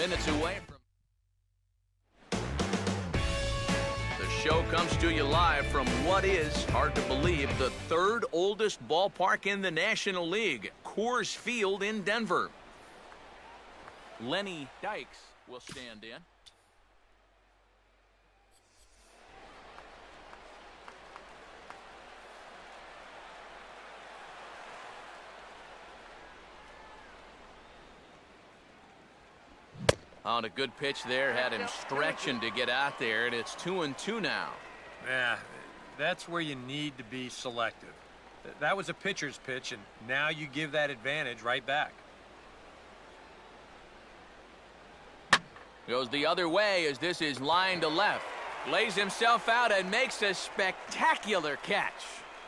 minutes away from. The show comes to you live from what is, hard to believe, the third oldest ballpark in the National League, Coors Field in Denver. Lenny Dykes will stand in. On a good pitch there, had him stretching to get out there, and it's 2-2 now. Yeah, that's where you need to be selective. That was a pitcher's pitch, and now you give that advantage right back. Goes the other way as this is line to left. Lays himself out and makes a spectacular catch.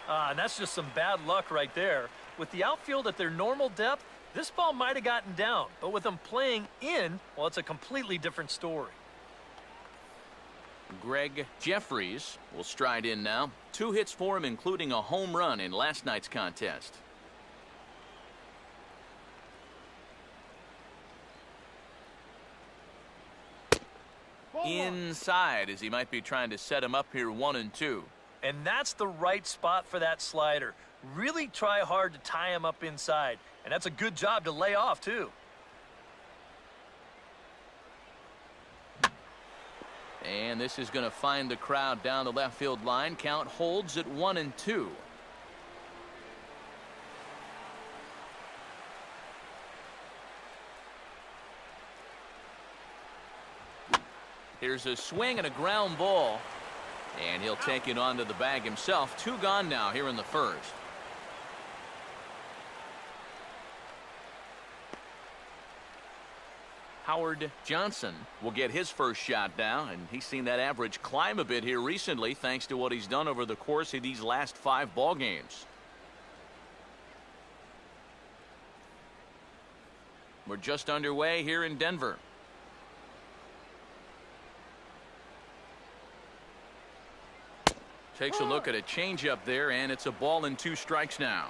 And that's just some bad luck right there. With the outfield at their normal depth, this ball might have gotten down, but with them playing in, well, it's a completely different story. Greg Jeffries will stride in now. 2 hits for him, including a home run in last night's contest. Inside, as he might be trying to set him up here 1-2. And that's the right spot for that slider. Really try hard to tie him up inside. And that's a good job to lay off, too. And this is going to find the crowd down the left field line. Count holds at 1-2. Here's a swing and a ground ball. And he'll take it onto the bag himself. 2 gone now here in the first. Howard Johnson will get his first shot now, and he's seen that average climb a bit here recently thanks to what he's done over the course of these last 5 ball games. We're just underway here in Denver. Takes a look at a changeup there, and it's a ball and 2 strikes now.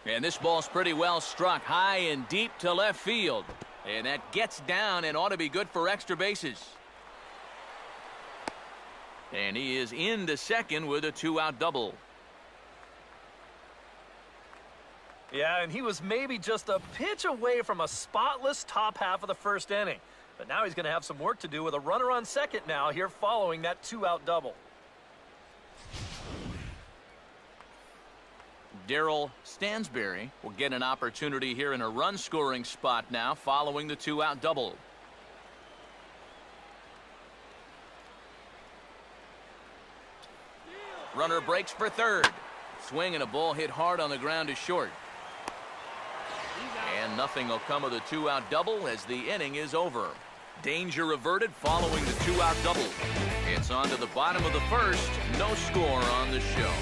And this ball's pretty well struck high and deep to left field. And that gets down and ought to be good for extra bases. And he is into second with a 2-out double. Yeah, and he was maybe just a pitch away from a spotless top half of the first inning. But now he's going to have some work to do with a runner on second now here following that 2-out double. Darryl Stansberry will get an opportunity here in a run-scoring spot now following the 2-out double. Runner breaks for third. Swing and a ball hit hard on the ground to short. And nothing will come of the 2-out double as the inning is over. Danger averted following the 2-out double. It's on to the bottom of the first. No score on the show.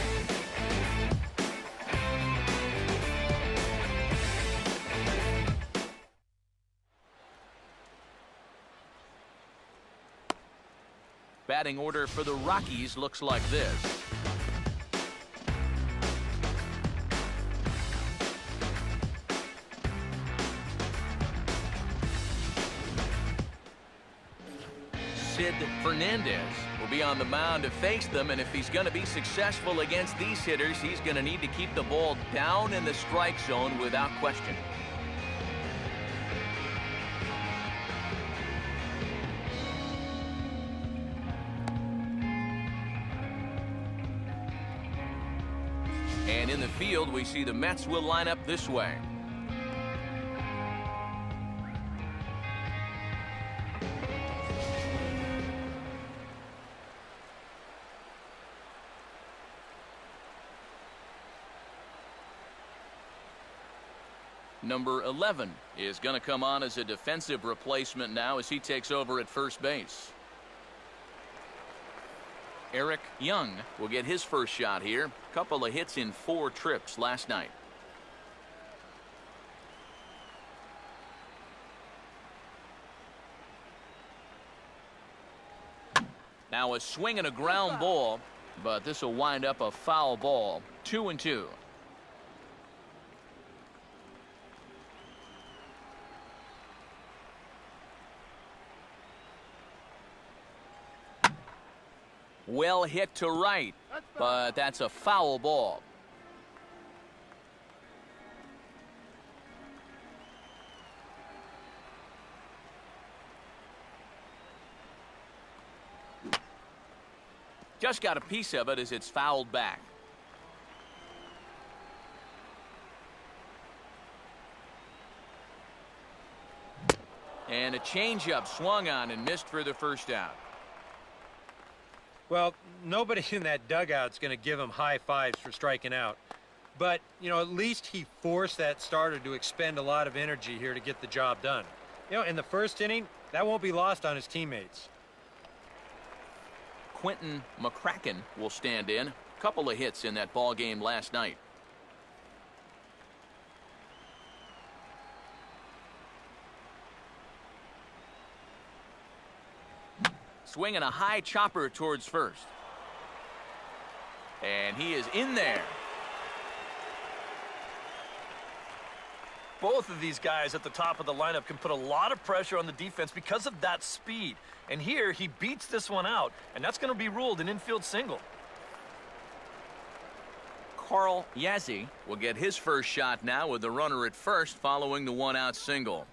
Batting order for the Rockies looks like this. Sid Fernandez will be on the mound to face them, and if he's going to be successful against these hitters, he's going to need to keep the ball down in the strike zone without question. And in the field, we see the Mets will line up this way. Number 11 is going to come on as a defensive replacement now as he takes over at first base. Eric Young will get his first shot here. Couple of hits in 4 trips last night. Now a swing and a ground ball, but this will wind up a foul ball. 2-2. Well hit to right, but that's a foul ball. Just got a piece of it as it's fouled back. And a changeup swung on and missed for the first out. Well, nobody in that dugout's going to give him high fives for striking out. But, you know, at least he forced that starter to expend a lot of energy here to get the job done. You know, in the first inning, that won't be lost on his teammates. Quentin McCracken will stand in. Couple of hits in that ball game last night. Swinging a high chopper towards first. And he is in there. Both of these guys at the top of the lineup can put a lot of pressure on the defense because of that speed. And here, he beats this one out, and that's going to be ruled an infield single. Carl Yazzie will get his first shot now with the runner at first following the one-out single.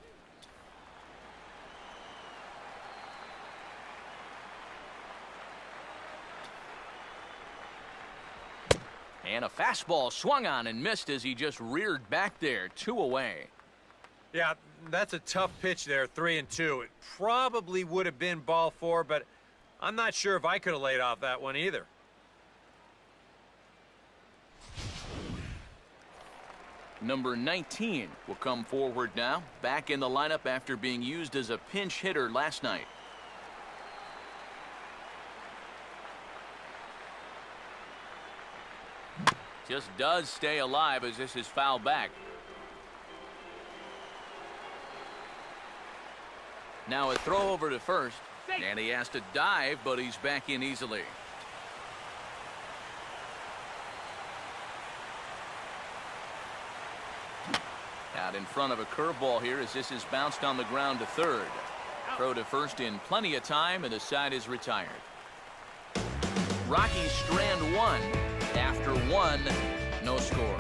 And a fastball swung on and missed as he just reared back there. 2 away. Yeah, that's a tough pitch there, 3-2. It probably would have been ball 4, but I'm not sure if I could have laid off that one either. Number 19 will come forward now, back in the lineup after being used as a pinch hitter last night. Just does stay alive as this is fouled back. Now a throw over to first, and he has to dive, but he's back in easily. Out in front of a curveball here as this is bounced on the ground to third. Throw to first in plenty of time, and the side is retired. Rockies strand one. After one, no score.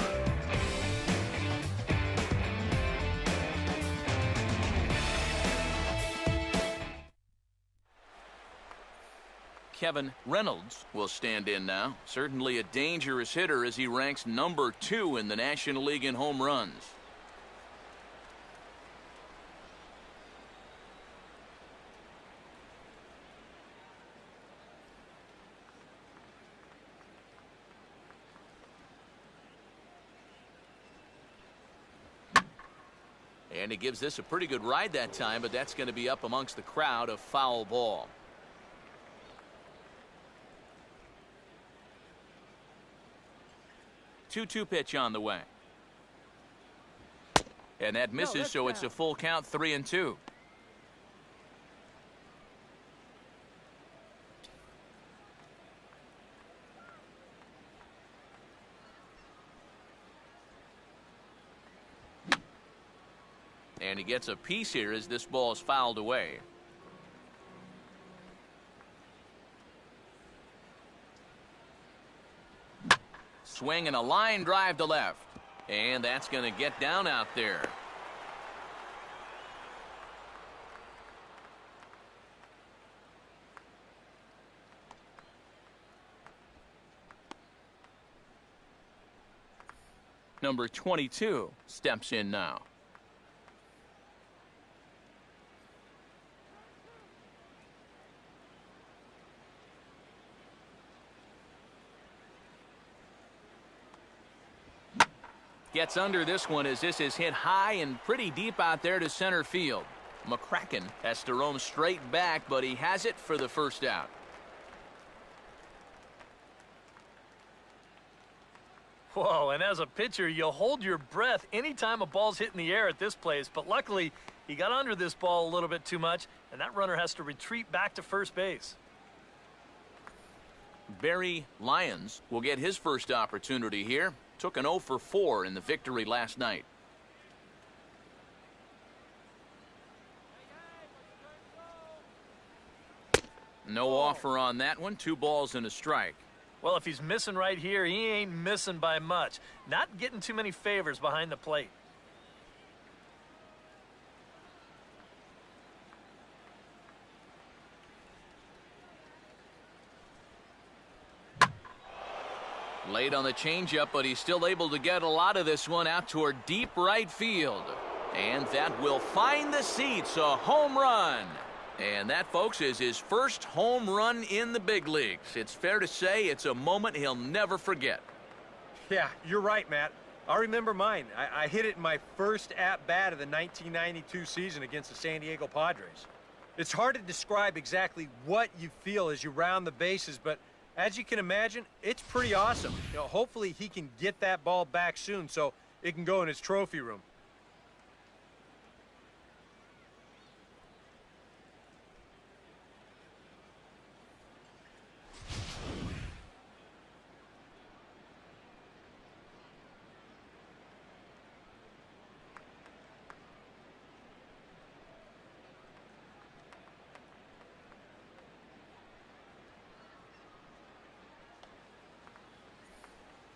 Kevin Reynolds will stand in now. Certainly a dangerous hitter as he ranks number 2 in the National League in home runs. And he gives this a pretty good ride that time, but that's going to be up amongst the crowd. A foul ball. Two pitch on the way. And that misses, so it's a full count, 3-2. And he gets a piece here as this ball is fouled away. Swing and a line drive to left. And that's going to get down out there. Number 22 steps in now. Gets under this one as this is hit high and pretty deep out there to center field. McCracken has to roam straight back, but he has it for the first out. Whoa, and as a pitcher, you hold your breath anytime a ball's hit in the air at this place, but luckily he got under this ball a little bit too much, and that runner has to retreat back to first base. Barry Lyons will get his first opportunity here. Took an 0 for 4 in the victory last night. No offer on that one. 2 balls and a strike. Well, if he's missing right here, he ain't missing by much. Not getting too many favors behind the plate. Late on the changeup, but he's still able to get a lot of this one out toward deep right field. And that will find the seats. A home run. And that, folks, is his first home run in the big leagues. It's fair to say it's a moment he'll never forget. Yeah, you're right, Matt. I remember mine. I hit it in my first at-bat of the 1992 season against the San Diego Padres. It's hard to describe exactly what you feel as you round the bases, but as you can imagine, it's pretty awesome. Hopefully he can get that ball back soon so it can go in his trophy room.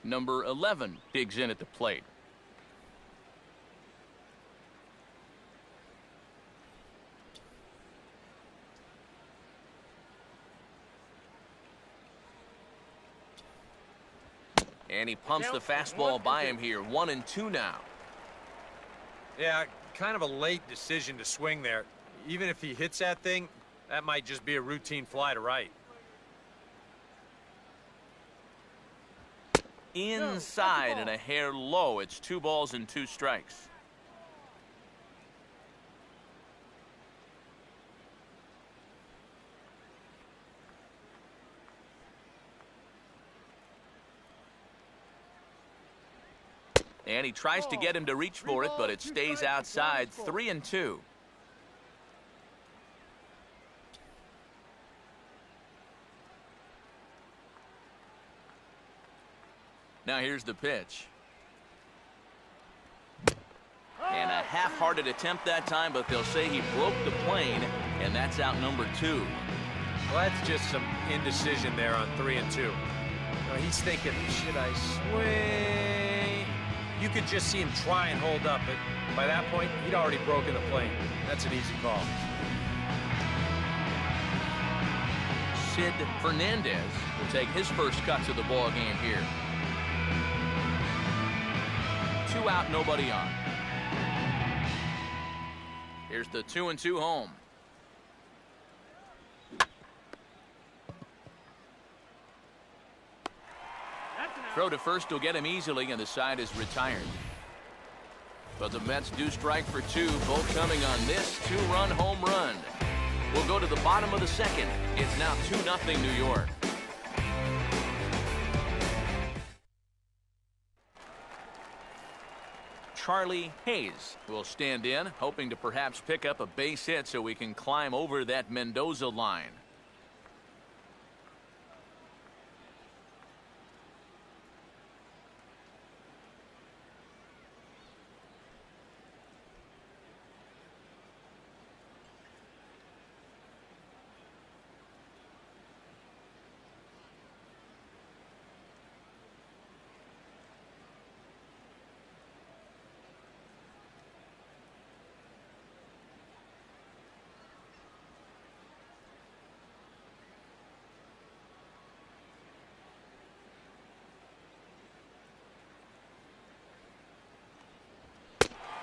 Number 11 digs in at the plate. And he pumps the fastball by him here. 1-2 now. Yeah, kind of a late decision to swing there. Even if he hits that thing, that might just be a routine fly to right. Inside and a hair low. It's 2 balls and 2 strikes. And he tries to get him to reach for it, but it stays outside. 3-2. Now here's the pitch. And a half-hearted attempt that time, but they'll say he broke the plane, and that's out number 2. Well, that's just some indecision there on 3-2. He's thinking, should I swing? You could just see him try and hold up, but by that point, he'd already broken the plane. That's an easy call. Sid Fernandez will take his first cut to the ball game here. 2 out, nobody on. Here's the 2-2 home. Throw to first will get him easily, and the side is retired. But the Mets do strike for 2, both coming on this 2-run home run. We'll go to the bottom of the second. It's now 2-0 New York. Charlie Hayes will stand in, hoping to perhaps pick up a base hit so we can climb over that Mendoza line.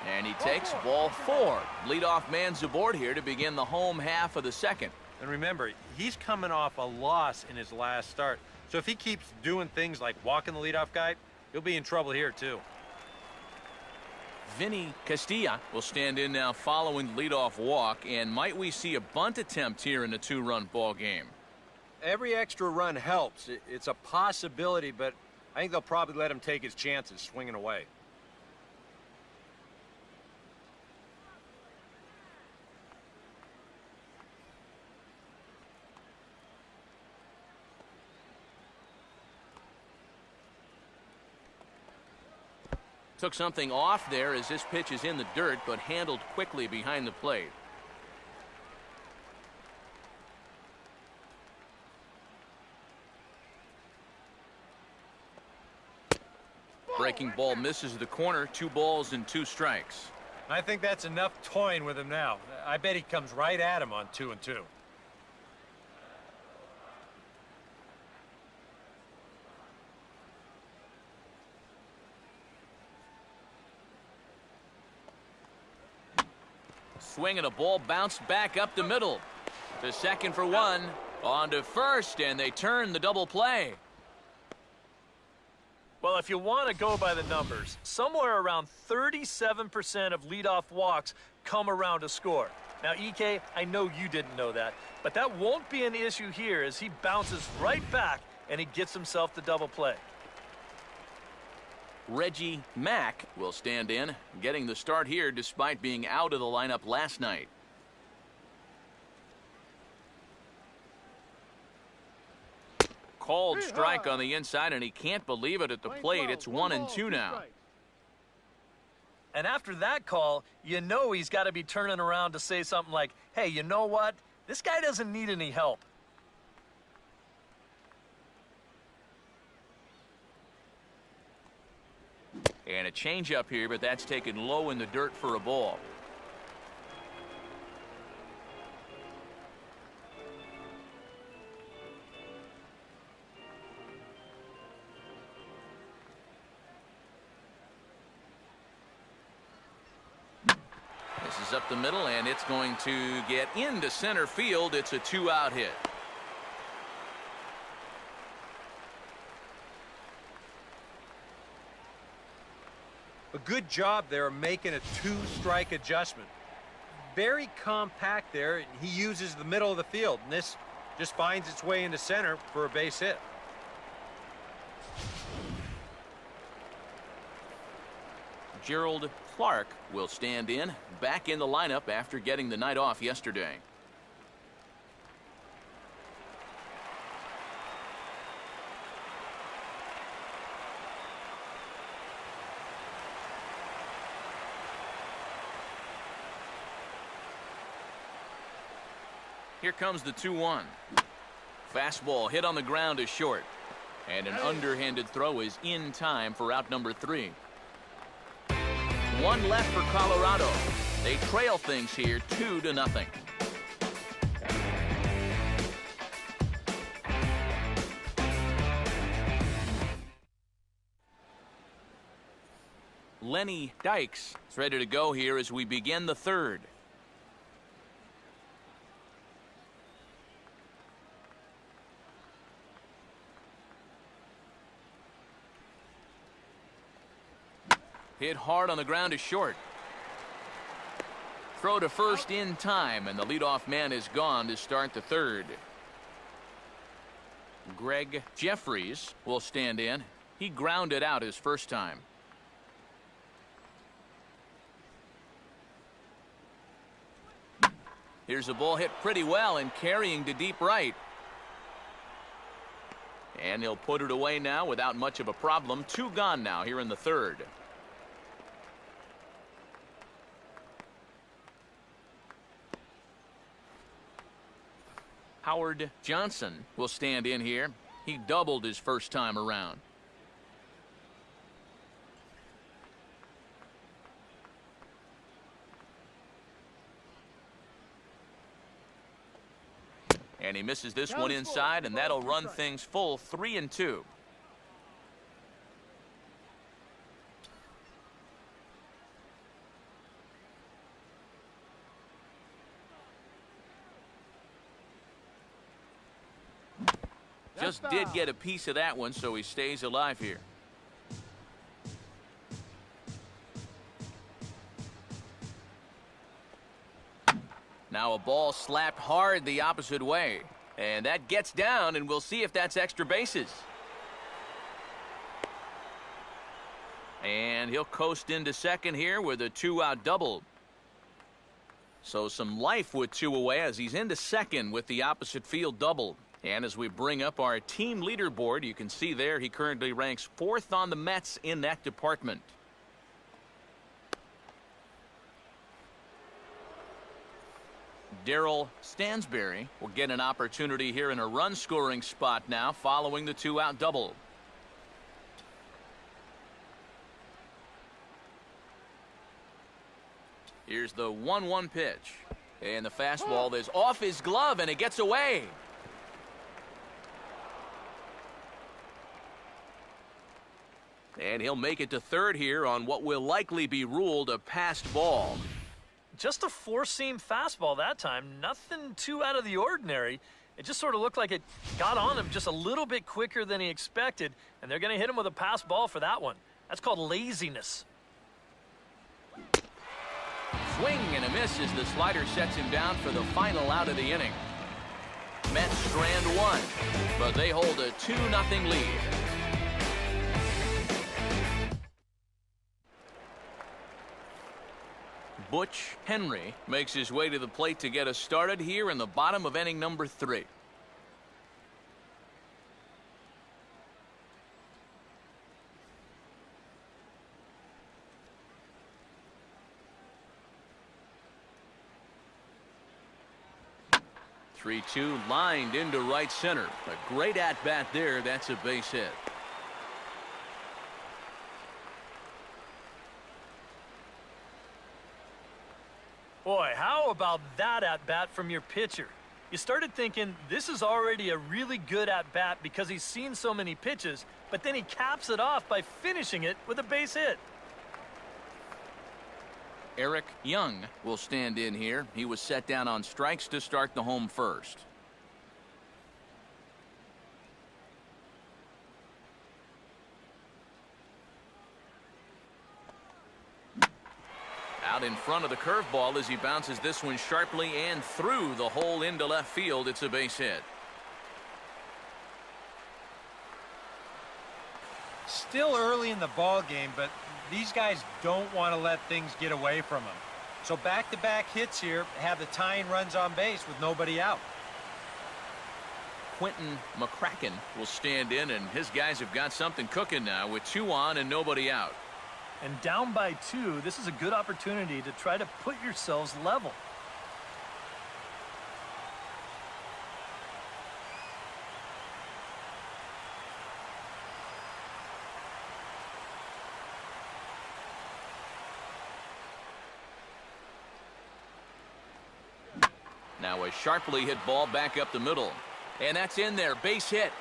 And he takes ball 4. Leadoff man's aboard here to begin the home half of the second. And remember, he's coming off a loss in his last start. So if he keeps doing things like walking the leadoff guy, he'll be in trouble here too. Vinny Castilla will stand in now following the leadoff walk. And might we see a bunt attempt here in a 2-run ball game? Every extra run helps. It's a possibility, but I think they'll probably let him take his chances swinging away. Took something off there as this pitch is in the dirt, but handled quickly behind the plate. Breaking ball misses the corner. 2 balls and 2 strikes. I think that's enough toying with him now. I bet he comes right at him on 2-2. Swing and a ball bounced back up the middle. To second for 1. On to first, and they turn the double play. Well, if you want to go by the numbers, somewhere around 37% of leadoff walks come around to score. Now, EK, I know you didn't know that, but that won't be an issue here as he bounces right back and he gets himself the double play. Reggie Mack will stand in, getting the start here despite being out of the lineup last night. Called strike on the inside, and he can't believe it at the plate. It's 1-2 now. And after that call, you know he's got to be turning around to say something like, hey, you know what? This guy doesn't need any help. And a changeup here, but that's taken low in the dirt for a ball. This is up the middle, and it's going to get into center field. It's a 2-out hit. A good job there of making a 2-strike adjustment. Very compact there, and he uses the middle of the field, and this just finds its way into center for a base hit. Gerald Clark will stand in, back in the lineup after getting the night off yesterday. Here comes the 2-1. Fastball hit on the ground is short. And an underhanded throw is in time for out number 3. 1 left for Colorado. They trail things here 2-0. Lenny Dykes is ready to go here as we begin the 3rd. Hit hard on the ground is short. Throw to first in time, and the leadoff man is gone to start the 3rd. Greg Jeffries will stand in. He grounded out his first time. Here's a ball hit pretty well and carrying to deep right. And he'll put it away now without much of a problem. 2 gone now here in the 3rd. Howard Johnson will stand in here. He doubled his first time around. And he misses this one inside, and that'll run things full 3-2. Just did get a piece of that one, so he stays alive here. Now a ball slapped hard the opposite way. And that gets down, and we'll see if that's extra bases. And he'll coast into second here with a 2-out double. So some life with 2 away as he's into second with the opposite field double. And as we bring up our team leaderboard, you can see there he currently ranks 4th on the Mets in that department. Darryl Stansberry will get an opportunity here in a run-scoring spot now following the two-out double. Here's the 1-1 pitch. And the fastball is off his glove, and it gets away. And he'll make it to third here on what will likely be ruled a passed ball. Just a four-seam fastball that time. Nothing too out of the ordinary. It just sort of looked like it got on him just a little bit quicker than he expected, and they're going to hit him with a pass ball for that one. That's called laziness. Swing and a miss as the slider sets him down for the final out of the inning. Mets strand one, but they hold a 2-0 lead. Butch Henry makes his way to the plate to get us started here in the bottom of inning number 3. Three-two lined into right center. A great at-bat there. That's a base hit. Boy, how about that at-bat from your pitcher? You started thinking this is already a really good at-bat because he's seen so many pitches, but then he caps it off by finishing it with a base hit. Eric Young will stand in here. He was set down on strikes to start the home first. Out in front of the curveball as he bounces this one sharply and through the hole into left field. It's a base hit. Still early in the ball game, but these guys don't want to let things get away from them. So back-to-back hits here have the tying runs on base with nobody out. Quentin McCracken will stand in, and his guys have got something cooking now with 2 on and nobody out. And down by 2, this is a good opportunity to try to put yourselves level. Now a sharply hit ball back up the middle. And that's in there. Base hit.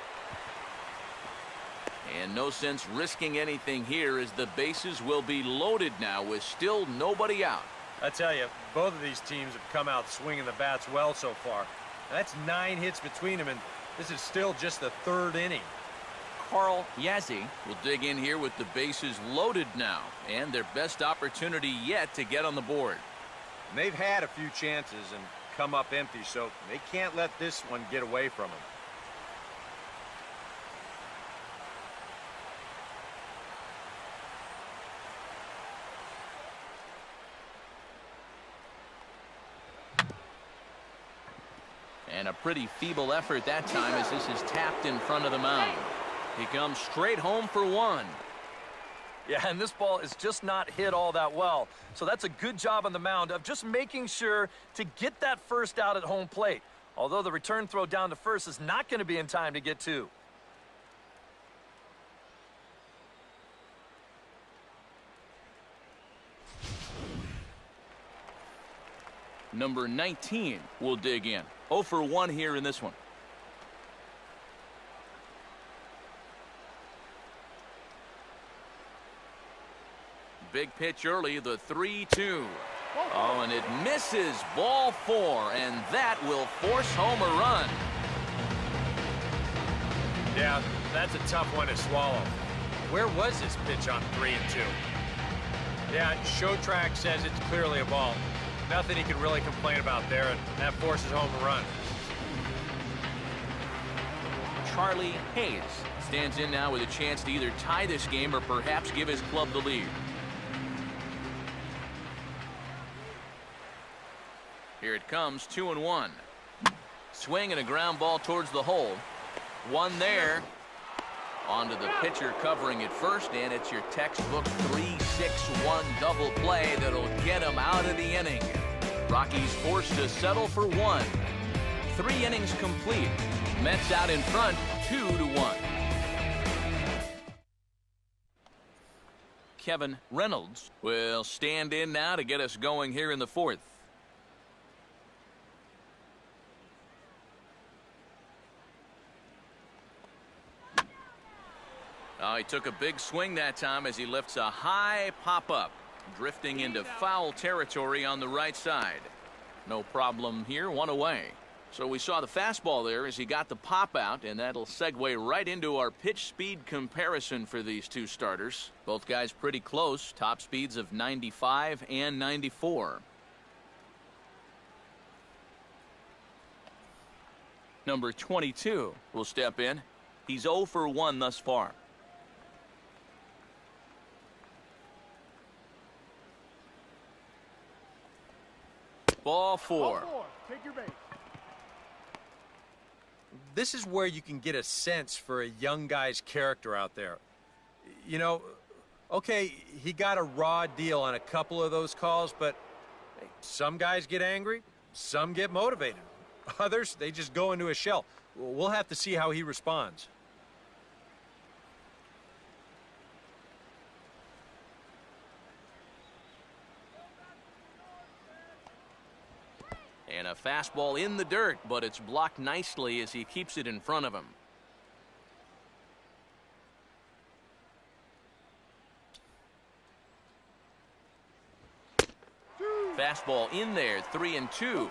And no sense risking anything here as the bases will be loaded now with still nobody out. I tell you, both of these teams have come out swinging the bats well so far. That's 9 hits between them, and this is still just the 3rd inning. Carl Yazzie will dig in here with the bases loaded now, and their best opportunity yet to get on the board. And they've had a few chances and come up empty, so they can't let this one get away from them. And a pretty feeble effort that time as this is tapped in front of the mound. He comes straight home for 1. Yeah, and this ball is just not hit all that well. So that's a good job on the mound of just making sure to get that first out at home plate. Although the return throw down to first is not going to be in time to get 2. Number 19 will dig in. 0 for 1 here in this one. Big pitch early, the 3-2. Oh, and it misses. Ball 4, and that will force home a run. Yeah, that's a tough one to swallow. Where was this pitch on 3 and 2? Yeah, show track says it's clearly a ball. Nothing he can really complain about there, and that forces home a run. Charlie Hayes stands in now with a chance to either tie this game or perhaps give his club the lead. Here it comes, 2-1. Swing and a ground ball towards the hole. 1 there. Onto the pitcher covering it first, and it's your textbook 3-6-1 double play that'll get him out of the inning. Rockies forced to settle for one. 3 innings complete. Mets out in front 2-1. Kevin Reynolds will stand in now to get us going here in the 4th. He took a big swing that time as he lifts a high pop-up, drifting into foul territory on the right side. No problem here, 1 away. So we saw the fastball there as he got the pop out, and that'll segue right into our pitch speed comparison for these two starters. Both guys pretty close, top speeds of 95 and 94. Number 22 will step in. He's 0 for 1 thus far. Ball 4. Take your base. This is where you can get a sense for a young guy's character out there. You know, okay, he got a raw deal on a couple of those calls, but hey, some guys get angry, some get motivated. Others, they just go into a shell. We'll have to see how he responds. And a fastball in the dirt, but it's blocked nicely as he keeps it in front of him. Fastball in there, 3-2.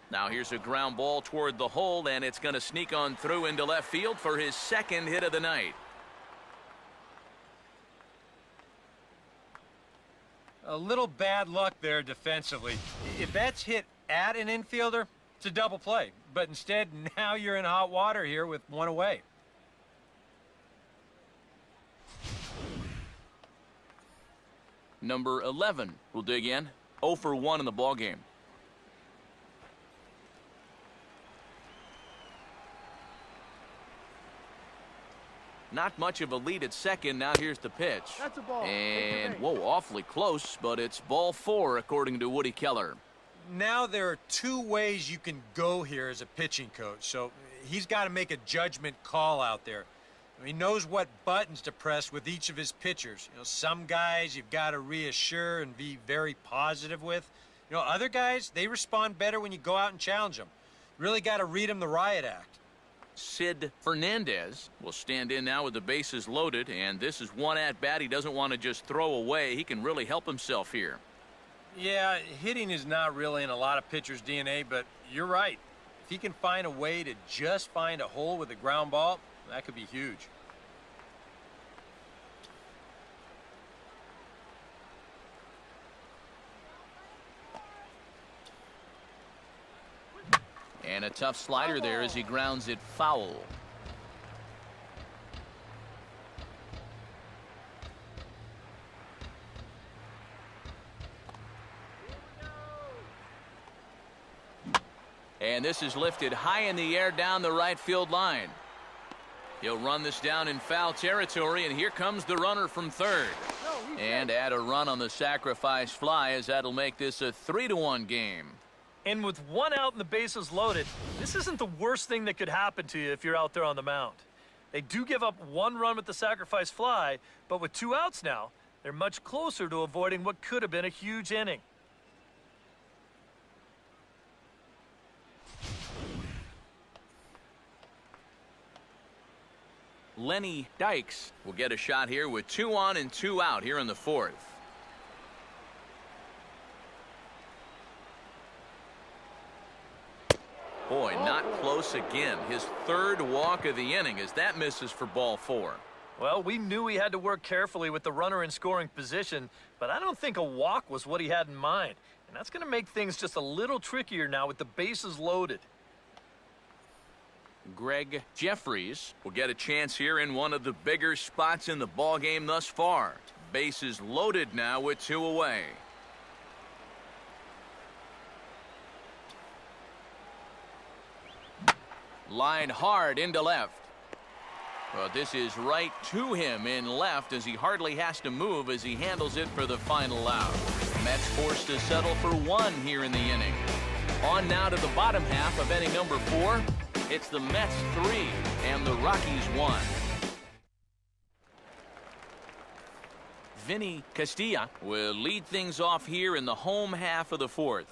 Now here's a ground ball toward the hole, and it's going to sneak on through into left field for his 2nd hit of the night. A little bad luck there defensively. If that's hit at an infielder, it's a double play. But instead, now you're in hot water here with 1 away. Number 11 will dig in. 0 for 1 in the ballgame. Not much of a lead at second. Now here's the pitch. That's a ball. And, whoa, awfully close, but it's ball 4 according to Woody Keller. Now there are 2 ways you can go here as a pitching coach. So he's got to make a judgment call out there. He knows what buttons to press with each of his pitchers. You know, some guys you've got to reassure and be very positive with. You know, other guys, they respond better when you go out and challenge them. Really got to read them the riot act. Sid Fernandez will stand in now with the bases loaded, and this is one at-bat he doesn't want to just throw away. He can really help himself here. Yeah, hitting is not really in a lot of pitchers' DNA, but you're right. If he can find a way to just find a hole with a ground ball, that could be huge. And a tough slider there as he grounds it foul. And this is lifted high in the air down the right field line. He'll run this down in foul territory, and here comes the runner from third. And add a run on the sacrifice fly, as that'll make this a 3-1 game. And with 1 out and the bases loaded, this isn't the worst thing that could happen to you if you're out there on the mound. They do give up 1 run with the sacrifice fly, but with 2 outs now, they're much closer to avoiding what could have been a huge inning. Lenny Dykes will get a shot here with 2 on and 2 out here in the 4th. Boy, not close again. His 3rd walk of the inning as that misses for ball 4. Well, we knew he had to work carefully with the runner in scoring position, but I don't think a walk was what he had in mind. And that's going to make things just a little trickier now with the bases loaded. Greg Jeffries will get a chance here in one of the bigger spots in the ballgame thus far. Bases loaded now with 2 away. Line hard into left. But this is right to him in left as he hardly has to move as he handles it for the final out. Mets forced to settle for one here in the inning. On now to the bottom half of inning number 4. It's the Mets 3 and the Rockies 1. Vinny Castilla will lead things off here in the home half of the 4th.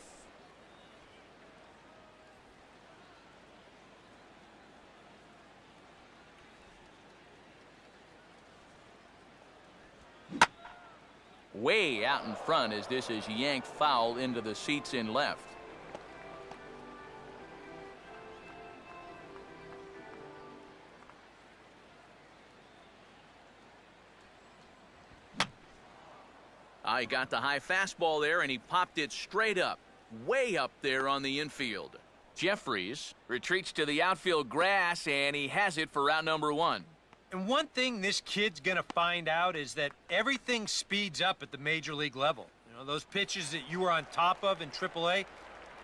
Way out in front as this is yanked foul into the seats in left. He got the high fastball there and he popped it straight up, way up there on the infield. Jeffries retreats to the outfield grass and he has it for out number 1. And one thing this kid's going to find out is that everything speeds up at the major league level. You know, those pitches that you were on top of in AAA,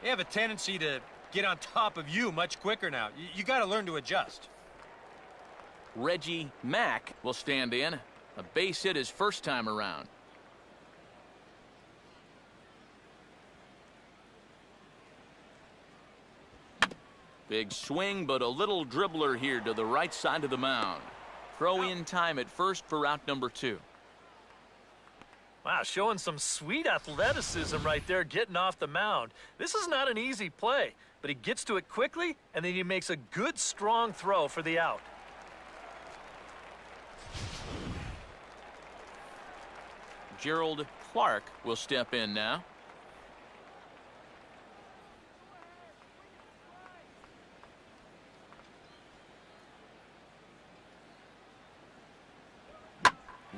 they have a tendency to get on top of you much quicker now. You got to learn to adjust. Reggie Mack will stand in. A base hit his first time around. Big swing, but a little dribbler here to the right side of the mound. Throw in time at first for out number 2. Wow, showing some sweet athleticism right there, getting off the mound. This is not an easy play, but he gets to it quickly, and then he makes a good, strong throw for the out. Gerald Clark will step in now.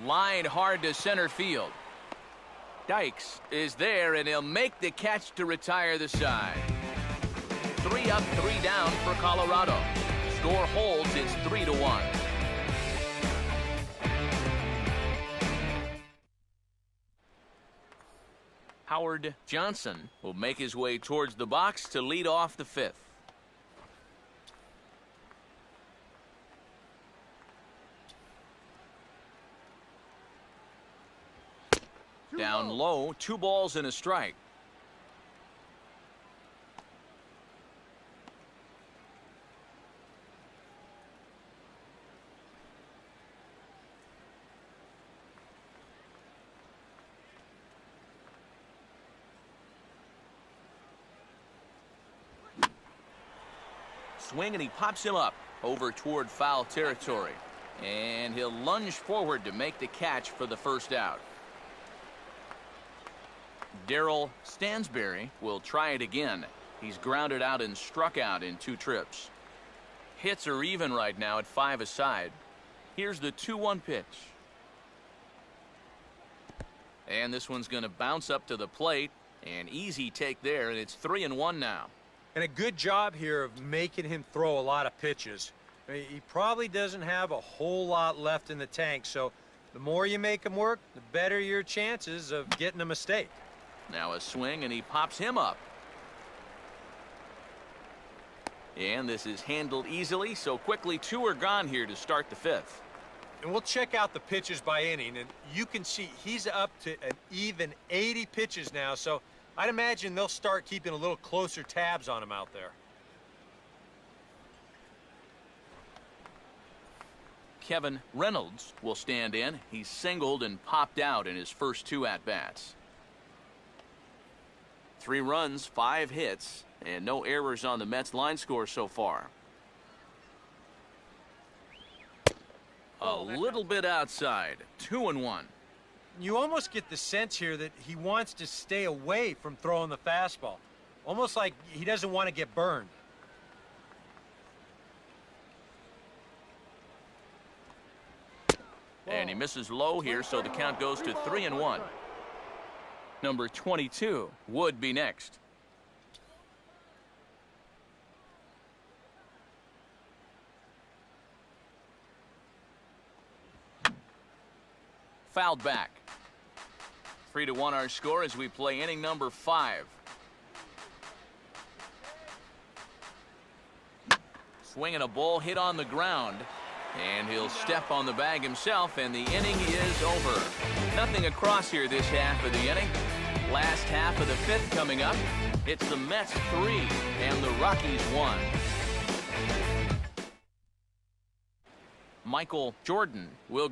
Line hard to center field. Dykes is there, and he'll make the catch to retire the side. 3 up, 3 down for Colorado. Score holds, it's 3-1. Howard Johnson will make his way towards the box to lead off the 5th. Down low, 2 balls and a strike. Swing and he pops him up over toward foul territory. And he'll lunge forward to make the catch for the first out. Darryl Stansberry will try it again. He's grounded out and struck out in 2 trips. Hits are even right now at 5 aside. Here's the 2-1 pitch. And this one's going to bounce up to the plate. An easy take there, and it's 3-1 now. And a good job here of making him throw a lot of pitches. I mean, he probably doesn't have a whole lot left in the tank, so the more you make him work, the better your chances of getting a mistake. Now a swing, and he pops him up. And this is handled easily, so quickly 2 are gone here to start the 5th. And we'll check out the pitches by inning, and you can see he's up to an even 80 pitches now, so I'd imagine they'll start keeping a little closer tabs on him out there. Kevin Reynolds will stand in. He's singled and popped out in his first 2 at-bats. 3 runs, 5 hits, and no errors on the Mets line score so far. A little bit outside. 2-1. You almost get the sense here that he wants to stay away from throwing the fastball. Almost like he doesn't want to get burned. And he misses low here, so the count goes to 3-1. Number 22 would be next. Fouled back. 3-1 our score as we play inning number 5. Swinging a ball hit on the ground. And he'll step on the bag himself, and the inning is over. Nothing across here this half of the inning. Last half of the fifth coming up. It's the Mets 3 and the Rockies 1. Michael Jordan will